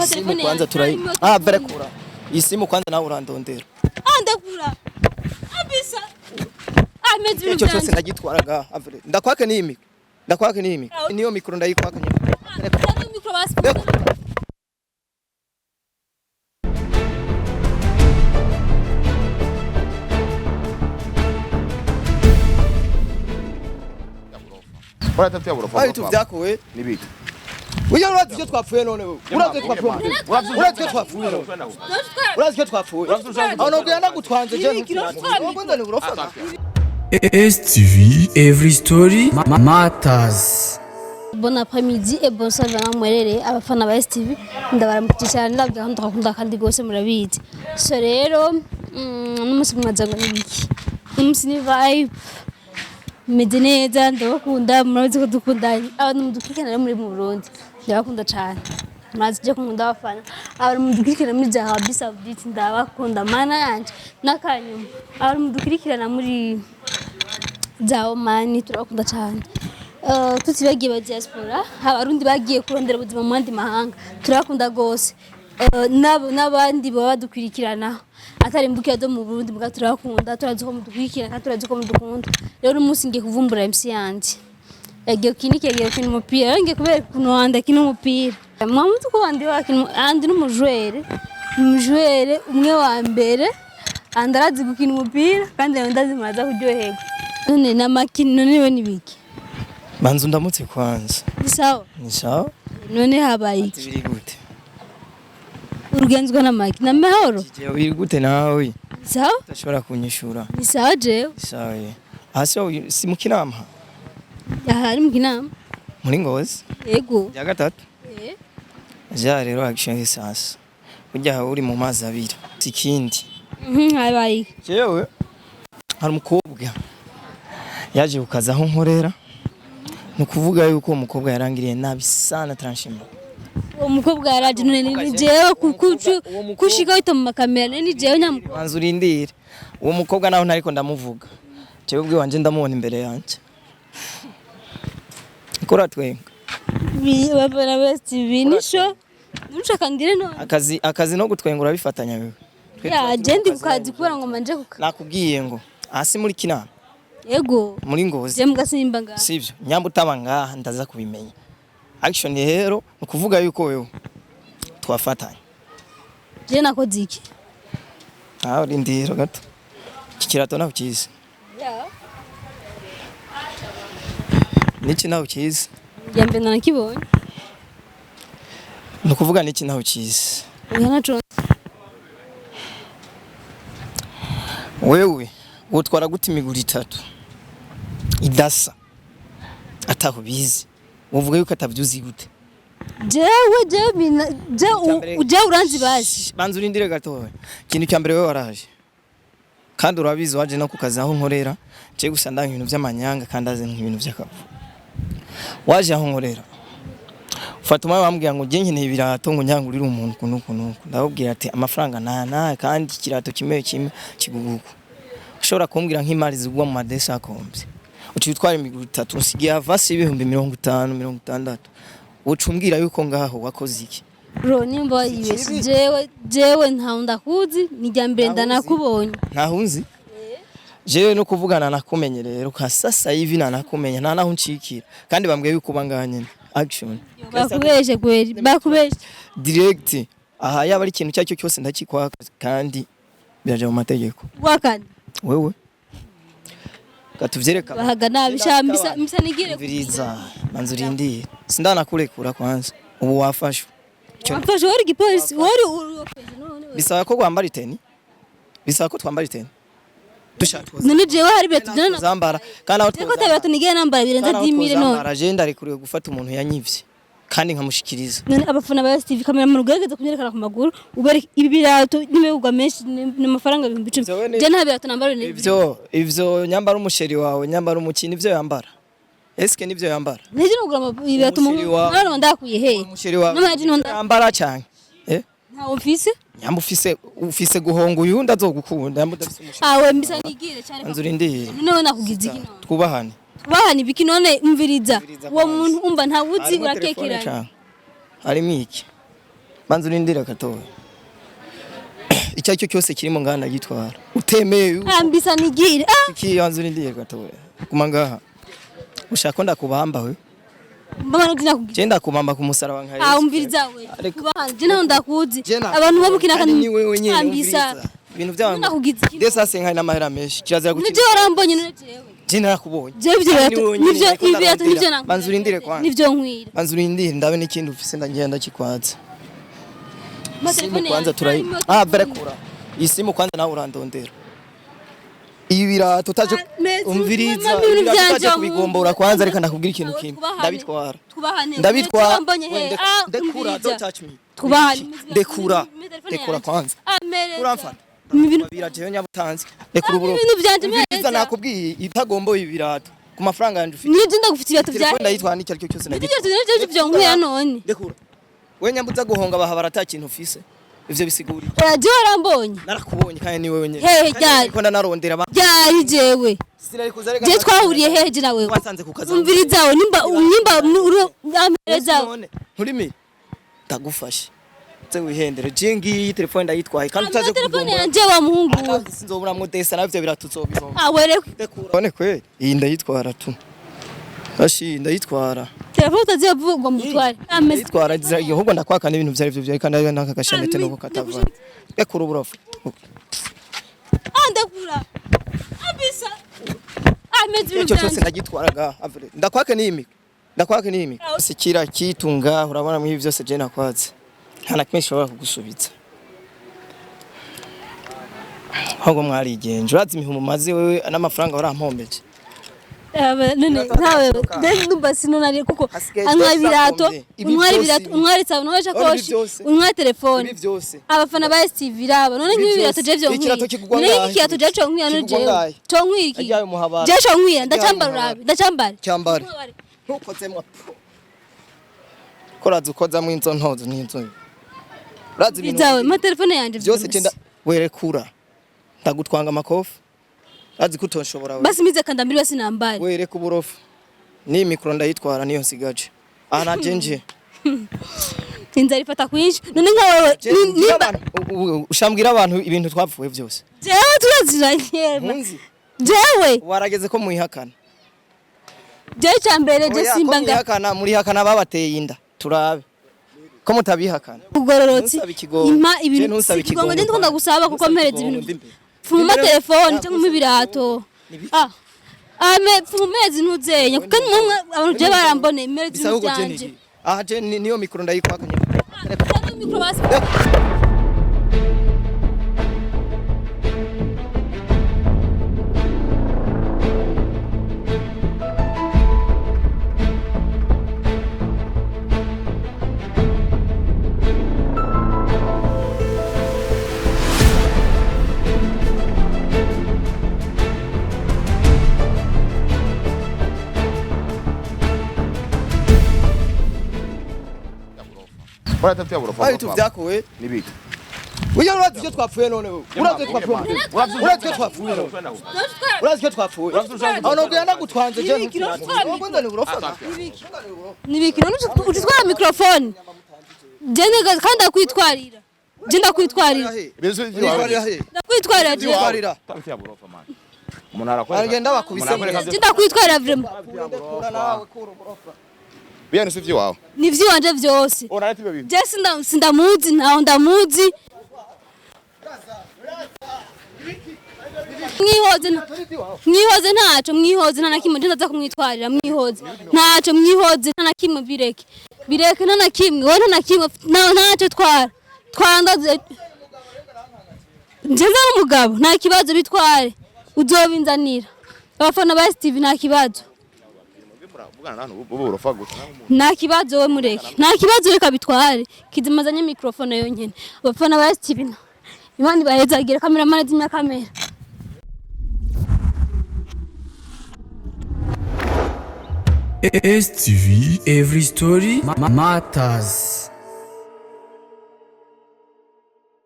Simu kwanza turayi. Vere kura. Isimu kwanza nawe urandondera. Ndakura. Abisa. Amezi Icyo cyose ndagitwaraga avere. Ndakwake n'imi. Niyo mikro ndayikwaka nyine. Mikro basi. Ora tatu ya burofa. Ari tuvyakowe Nibiki. Uya urazi icyo twapfuye none wewe. Urazi icyo twapfuye. Aho no kuyana gutwanze je. Ngondo ni burofa. ASE TV, every story matters. Bon après-midi et bon soir à mwerere abafana ba ASE TV ndabaramukije ndabya ndakunda kandi gose murabizi. So rero n'umunsi mwazaga n'ibiki. Umunsi ni vibe. Medineza ndabakunda murabizi ko dukundanye abantu mudukikana muri mu Burundi ndabakunda cyane mwazi je kumunda abafana abantu mudukikana muri za Arabie Saoudite ndabakunda mana yanje nakanyuma abantu mudukikana muri za Oman turakunda cyane tutibagiye ba diaspora abarundi bagiye kurondera ubuzima mu andi mahanga turakunda gose n'abandi baba badukwirikirana atari mbuke do mu Burundi muga turakunda turazi ko mudukwirikirana turazi ko mudukunda rero umunsi ngiye kuvumbura MC yanje yagiye kina umupira ngiye kubera kuno wanda kina umupira mwamutu ko wandi wakina andi n'umujwere umwe wa mbere andarazi gukina umupira kandi ndazi maza kuryoherwa none namakino niwe nibiki Manzu ndamutse kwanza ni sawa none habaye iki biri gute urugenzwa namaki na mahoro je biri gute nawe sawa utashobora kunyishura ni sawa je sawa hasi si mukinama ari mukinama muri Ngozi yego ya gatatu ja rero action sasa ujya uri mu mazi abira sikindi habaye jewe hari umukobwa yaje ukaza aho nkorera nukuvuga yuko umukobwa yarangiriye nabi sana transhimba umukobwa yaraje none ni jewe kushika wita mu makamera ni jewe nyamukobwa banza urindire uwo mukobwa naho ntariko ndamuvuga jewe ubwe wanje ndamubona imbere yanje ikora twenga babana best binisho nushakandire no akazi no gutwengura bifatanya wewe ya jendi kukazi kubera ngo manje nakubwiye ngo hasi muri kinama yego muri Ngozi je mugasimba nga sivyo nyamba utabanga ndaza kubimenya action rero ukuvuga yuko wewe twafatanya je nakoze iki urindiro gato kikirato naho kizi ya niki naho kizi yambe nakibonye nukuvuga niki naho kizi naco wewe utwara gute imiguru itatu idasa ataho bizi uvuga yuko atavyuzi gute jewe uranzi bazi banza urindire gato ikintu cyambere wewe waraje kandi urabizi waje no kukazi aho nkorera je gusa ndanga ibintu by'amanyanga kandi aze nk'ibintu by'akavu waje aho nkorera Fatuma bambwiye ngo je nkeneye ibirato ngo nyangurire umuntu kunukunuku ndabubwira ati amafaranga nana kandi ikirato kimwe kiguguko ushobora kumbwira nk'imari zigwa mu madesa akombye ucitwara imiguru itatu usigiye avasi ibihumbi 50 60 ucumbwira yuko ngaho wakoze iki bro nimba yibese jewe ntaunda kuzi nijyambere ndanakubonye ntahunzi jewe no kuvugana nakumenye rero ka sasa hivi nanakumenya nta naho uncikira kandi bambwiye yuko banganye action bakubeshe kweri bakubeshe direct aha yaba ari ikintu cyacyo cyose ndakikwaka kandi biraje mu mategeko wakana wewe katuvyereka bahaga nabishambisa misanigire kuviriza manzurindi sindana kurekura kwanza ubu wafashwe wafashwe wari gipolisi wari bisaba ko gwambara iteni bisaba ko twambara iteni none jewe hari betu jana zambara kana aho twako tabato nigeye nambara birenza 10000 none agenda ari kuriwe gufata umuntu yanyivye kandi nkamushikiriza none abafana ba ASE TV kamera mu rugegeza kunyerekana ku maguru ubere ibi birato nimewugwa menshi n'amafaranga 10,000 je nta birato nambara ne ivyo nyambara umusheri wawe nyambara umukini ivyo yambara eske nivyo yambara neje nugura ibirato mu mwana ndakuye he umusheri wawe yambara cyane nta office nyamba ufise guhonga uyunda azogukunda nyamba udafise umusheri awe mbisa nigire cyane anzurindire none nakugize iki twubahane bahani biki none umviriza uwo muntu umva ntawuzi urakekeranye hari miki banza urindire gatoya icyo cyo cyose kirimo ngana gitwara utemeye ambisa nigire iki banza urindire gatoya kuma ngaha ushaka ko ndakubamba we mbona ndina kugira je ndakubamba ku musaraba nka Yesu umviriza we kubanje naho ndakuzi abantu babukina kandi ni wewe nyine ambisa ibintu by'abantu desa senga na mahera menshi kirazira gukina nivyo warambonye none jewe je narakubonye nivyo ibirato nivyo nanga banza urindire kwanza nivyo nkwira banza urindire ndabe n'ikindi ufise ndagenda kikwaza telefone kwanza turayi berekura isimu kwanza nawe urandondera ibirato utaje umviriza utaje kubigombora kwanza reka ndakubwira ikintu kimwe ndabitwara ndekura don't touch me dekura kwanza uramfata biraje nyabutanzi dekura uburo umviriza nakubwiye itagomboye ibirato ku mafaranga yanje ufite nije ndagufite ibirato bya ndayitwara n'icyo aricyo cyose ndagitwara byo nkwiya none dekura we nyambuza guhonga bahabara atakintu ufise ivyo bisiguri uraje warambonye narakubonye kandi ni wewe nyene hehe ryari ko ndanarondera ba ryari jewe sinari kuzarega je twahuriye heje nawe wasanze ku kazi umvirizawe nimba amerezawe nturimi ndagufashe ze wihendere je ngiyi telefone ndayitwaye kandi utaze telefone yanje wa muhungu sinzoburamwo desa navyo biratuzobizoma were one kwe iyi ndayitwara tu ashi ndayitwara telefone utazivugwa mutware ameze ndayitwara ahubwo ndakwaka n'ibintu vyari vyo kandi naka gashamete nuko katava ekura uburofu ndakura abisa ameze ibintu cyose ndagitwaraga ndakwake n'imi sikira kitunga urabona muri byose je nakwaze hana kimwe shobora kugusubiza ahubwo mwarigenje urazi imihumu maze wewe n'amafaranga warampombeje none nawe ndumva sinonari kuko anwa birato unwari tsaba no shakoshi unwa telefone abafana ba ASE TV raba none nk'ibi birato je byo nkwiye none iki kirato je cyo nkwiye no je cyo nkwiye iki je cyo nkwiye ndacambara urabe ndacambara cyambara ntukozemwa koraza ukozamwe inzo ntozo n'inzo urazi ibintu bizawe ma telefone yanje byose genda werekura ndagutwanga amakofi azi kutonshobora we basi mize kandambiri basi nambari wereka uburofu ni mikro ndayitwara niyo nsigaje ana jenje tinza rifata kwinshi none nka wewe nimba ushambwira abantu ibintu twapfuye byose jewe turaziranye jewe warageze ko muihakana jewe cyambere je simba ngahakana muri hakana babateye inda turabe ko mutabihakana ugororotsi impa ibintu kigongo ndi ndakunda gusaba kuko mpereza ibintu fuma telefone cyangwa mu birato fumezi ntuzenya kuko numwe abantu je barambone mpereza ibintu byanje je niyo mikro ndayikwakanye mikro basi Bora tafutia burofa. Ai tu vyako we Nibiki. Wewe urazi icyo twapfuye none wewe. Urazi icyo twapfuye. Urazi icyo twapfuye. Urazi icyo twapfuye. Aho no genda gutwanze je. Ngomba ni burofa. Nibiki none utitwara microphone. Jene kandi akwitwarira. Je ndakwitwarira. Bezo yiwawe. Ndakwitwarira je. Tafutia burofa man. Umuntu arakora. Aragenda bakubise. Je ndakwitwarira vraiment. Biyane sivyo wawe. Nivyo wanje vyose. Urarati byo bintu. Je sindamuzi ntaho ndamuzi. Mwihoze ntaco nta nakimwe ndaza kumwitwarira mwihoze ntaco mwihoze nta nakimwe bireke nta nakimwe wowe nta nakimwe ntaco twandaze nje n'umugabo nta kibazo bitware uzobinzanira abafana ba ASE TV nta kibazo nta kibazo we mureke nta kibazo reka bitware kizimazanye microphone yonyene abafana ba ASE TV Imani bahezagira kamera manazimya kamera ASE TV, every story matters.